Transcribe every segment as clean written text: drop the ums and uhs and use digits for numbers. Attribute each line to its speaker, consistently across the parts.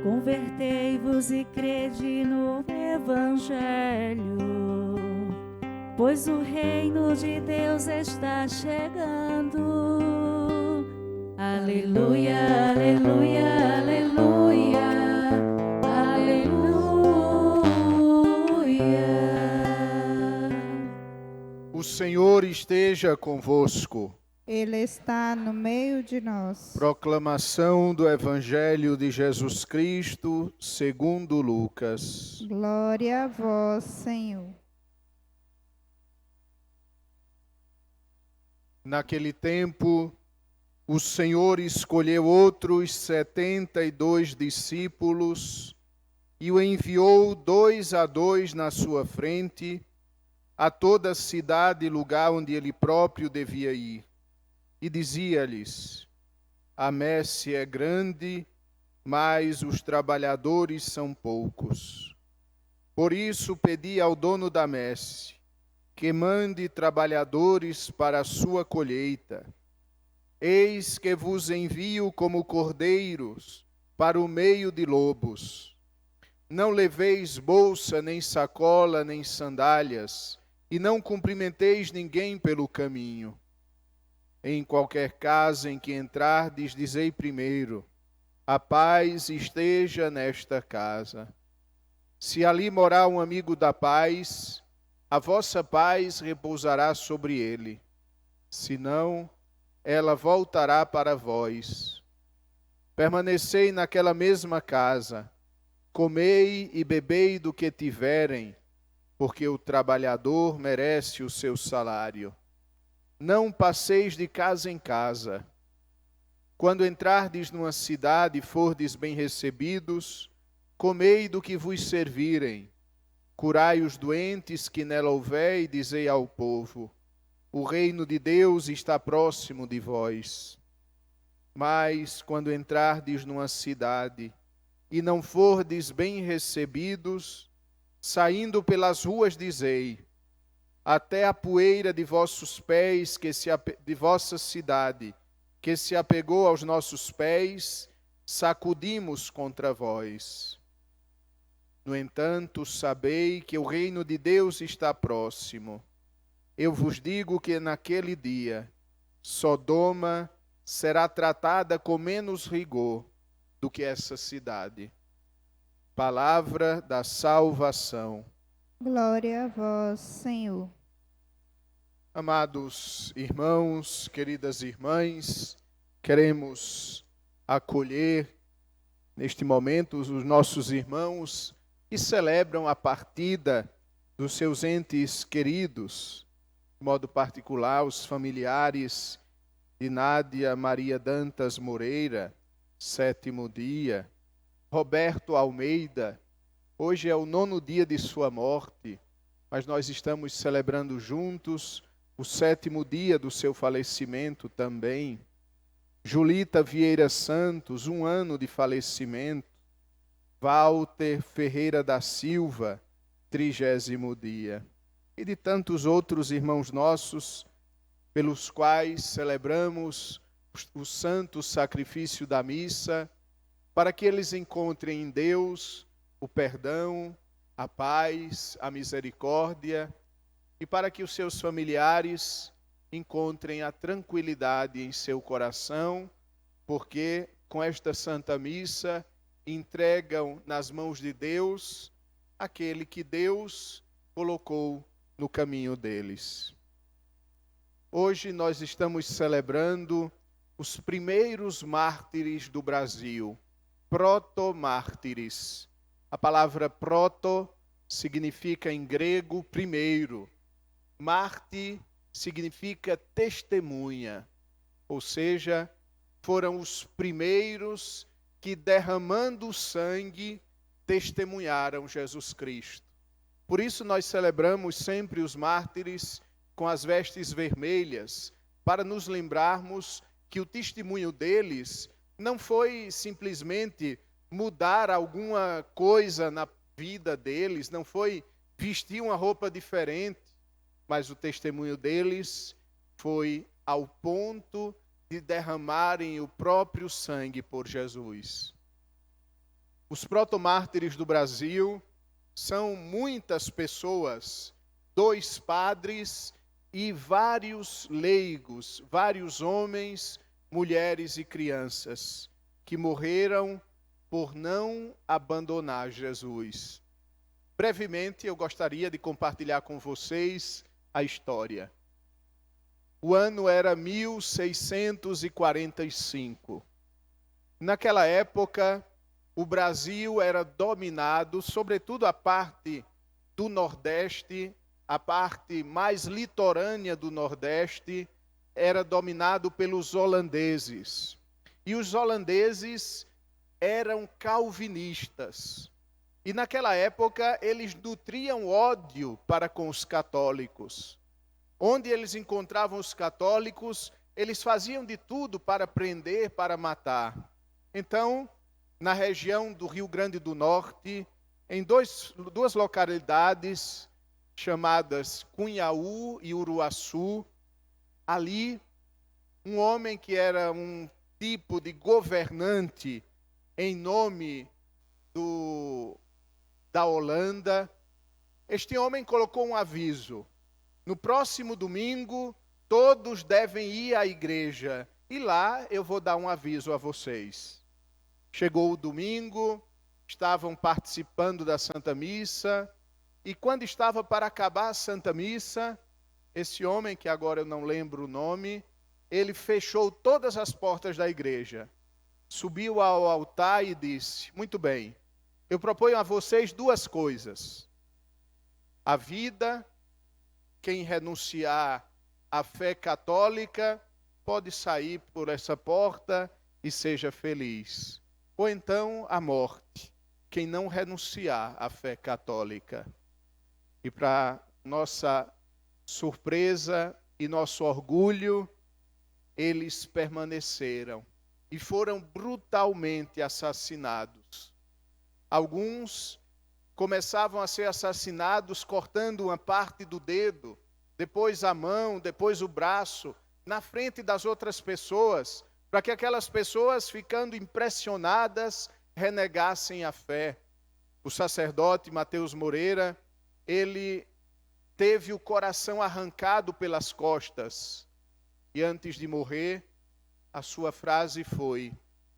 Speaker 1: Convertei-vos e crede no Evangelho, pois o reino de Deus está chegando. Aleluia, aleluia, aleluia, aleluia.
Speaker 2: O Senhor esteja convosco.
Speaker 3: Ele está no meio de nós.
Speaker 2: Proclamação do Evangelho de Jesus Cristo, segundo Lucas.
Speaker 3: Glória a vós, Senhor.
Speaker 2: Naquele tempo, o Senhor escolheu outros 72 discípulos e o enviou 2 a 2 na sua frente a toda a cidade e lugar onde ele próprio devia ir. E dizia-lhes: a messe é grande, mas os trabalhadores são poucos. Por isso pedi ao dono da messe que mande trabalhadores para a sua colheita. Eis que vos envio como cordeiros para o meio de lobos. Não leveis bolsa, nem sacola, nem sandálias, e não cumprimenteis ninguém pelo caminho. Em qualquer casa em que entrardes, dizei primeiro: a paz esteja nesta casa. Se ali morar um amigo da paz, a vossa paz repousará sobre ele. Se não, ela voltará para vós. Permanecei naquela mesma casa, comei e bebei do que tiverem, porque o trabalhador merece o seu salário. Não passeis de casa em casa. Quando entrardes numa cidade e fordes bem recebidos, comei do que vos servirem. Curai os doentes que nela houver e dizei ao povo: o reino de Deus está próximo de vós. Mas quando entrardes numa cidade e não fordes bem recebidos, saindo pelas ruas dizei: até a poeira de vossos pés, de vossa cidade, que se apegou aos nossos pés, sacudimos contra vós. No entanto, sabei que o reino de Deus está próximo. Eu vos digo que naquele dia, Sodoma será tratada com menos rigor do que essa cidade. Palavra da salvação.
Speaker 3: Glória a vós, Senhor.
Speaker 2: Amados irmãos, queridas irmãs, queremos acolher neste momento os nossos irmãos que celebram a partida dos seus entes queridos, de modo particular os familiares de Nádia Maria Dantas Moreira, 7º dia, Roberto Almeida. Hoje é o 9º dia de sua morte, mas nós estamos celebrando juntos o 7º dia do seu falecimento também. Julita Vieira Santos, 1 ano de falecimento. Walter Ferreira da Silva, 30º dia. E de tantos outros irmãos nossos, pelos quais celebramos o santo sacrifício da missa, para que eles encontrem em Deus o perdão, a paz, a misericórdia, e para que os seus familiares encontrem a tranquilidade em seu coração, porque com esta Santa Missa entregam nas mãos de Deus aquele que Deus colocou no caminho deles. Hoje nós estamos celebrando os primeiros mártires do Brasil, protomártires. A palavra proto significa em grego primeiro. Mártir significa testemunha, ou seja, foram os primeiros que, derramando sangue, testemunharam Jesus Cristo. Por isso nós celebramos sempre os mártires com as vestes vermelhas, para nos lembrarmos que o testemunho deles não foi simplesmente mudar alguma coisa na vida deles, não foi vestir uma roupa diferente, mas o testemunho deles foi ao ponto de derramarem o próprio sangue por Jesus. Os protomártires do Brasil são muitas pessoas, 2 padres e vários leigos, vários homens, mulheres e crianças que morreram por não abandonar Jesus. Brevemente, eu gostaria de compartilhar com vocês a história. O ano era 1645. Naquela época, o Brasil era dominado, sobretudo a parte do Nordeste, a parte mais litorânea do Nordeste, era dominado pelos holandeses. E os holandeses eram calvinistas. E naquela época eles nutriam ódio para com os católicos. Onde eles encontravam os católicos, eles faziam de tudo para prender, para matar. Então, na região do Rio Grande do Norte, em duas localidades chamadas Cunhaú e Uruaçu, ali um homem que era um tipo de governante em nome da Holanda, este homem colocou um aviso: no próximo domingo todos devem ir à igreja e lá eu vou dar um aviso a vocês. Chegou o domingo, estavam participando da Santa Missa, e quando estava para acabar a Santa Missa, esse homem, que agora eu não lembro o nome, ele fechou todas as portas da igreja, subiu ao altar e disse: muito bem, eu proponho a vocês 2 coisas. A vida, quem renunciar à fé católica, pode sair por essa porta e seja feliz. Ou então a morte, quem não renunciar à fé católica. E para nossa surpresa e nosso orgulho, eles permaneceram e foram brutalmente assassinados. Alguns começavam a ser assassinados cortando uma parte do dedo, depois a mão, depois o braço, na frente das outras pessoas, para que aquelas pessoas, ficando impressionadas, renegassem a fé. O sacerdote Mateus Moreira, ele teve o coração arrancado pelas costas, e antes de morrer, a sua frase foi: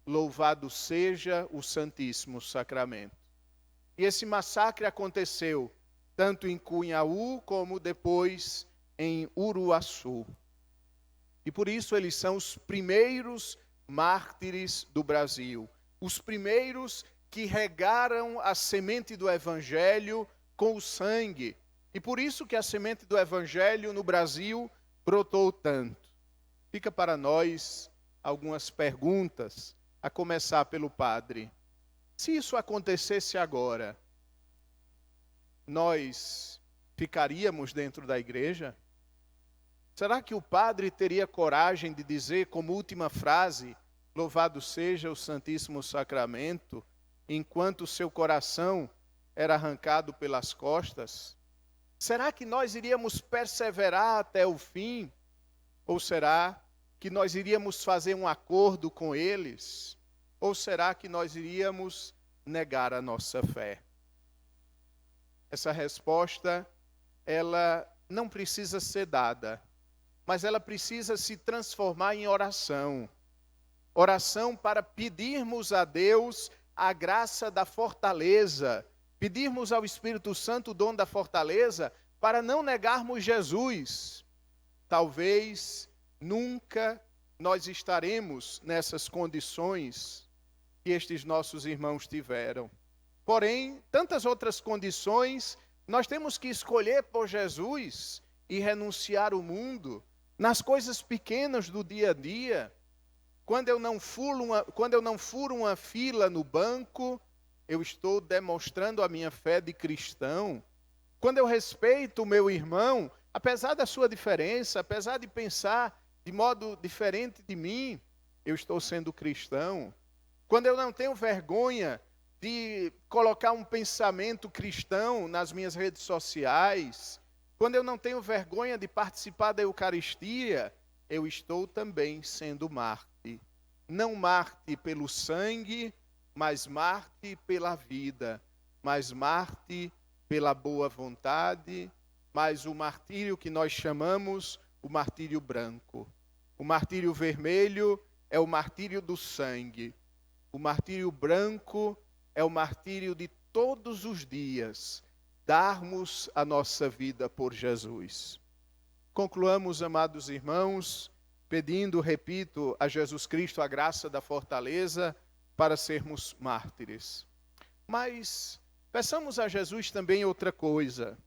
Speaker 2: louvado seja o Santíssimo Sacramento. E esse massacre aconteceu tanto em Cunhaú como depois em Uruaçu. E por isso eles são os primeiros mártires do Brasil, os primeiros que regaram a semente do Evangelho com o sangue. E por isso que a semente do Evangelho no Brasil brotou tanto. Fica para nós algumas perguntas, a começar pelo padre. Se isso acontecesse agora, nós ficaríamos dentro da igreja? Será que o padre teria coragem de dizer como última frase: louvado seja o Santíssimo Sacramento, enquanto seu coração era arrancado pelas costas? Será que nós iríamos perseverar até o fim? Ou será que nós iríamos fazer um acordo com eles? Ou será que nós iríamos negar a nossa fé? Essa resposta, ela não precisa ser dada, mas ela precisa se transformar em oração. Oração para pedirmos a Deus a graça da fortaleza, pedirmos ao Espírito Santo o dom da fortaleza para não negarmos Jesus. Talvez nunca nós estaremos nessas condições que estes nossos irmãos tiveram. Porém, tantas outras condições, nós temos que escolher por Jesus e renunciar o mundo, nas coisas pequenas do dia a dia. Quando eu não furo uma fila no banco, eu estou demonstrando a minha fé de cristão. Quando eu respeito o meu irmão, apesar da sua diferença, apesar de pensar de modo diferente de mim, eu estou sendo cristão. Quando eu não tenho vergonha de colocar um pensamento cristão nas minhas redes sociais, quando eu não tenho vergonha de participar da Eucaristia, eu estou também sendo mártir. Não mártir pelo sangue, mas mártir pela vida, mas mártir pela boa vontade, mas o martírio que nós chamamos o martírio branco. O martírio vermelho é o martírio do sangue. O martírio branco é o martírio de todos os dias, darmos a nossa vida por Jesus. Concluamos, amados irmãos, pedindo, repito, a Jesus Cristo a graça da fortaleza para sermos mártires. Mas peçamos a Jesus também outra coisa,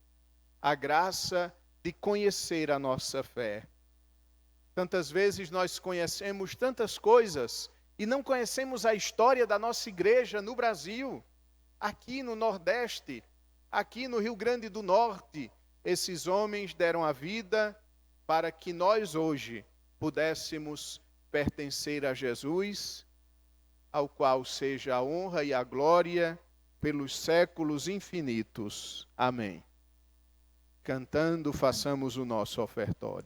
Speaker 2: a graça de conhecer a nossa fé. Tantas vezes nós conhecemos tantas coisas e não conhecemos a história da nossa igreja no Brasil, aqui no Nordeste, aqui no Rio Grande do Norte. Esses homens deram a vida para que nós hoje pudéssemos pertencer a Jesus, ao qual seja a honra e a glória pelos séculos infinitos. Amém. Cantando, façamos o nosso ofertório.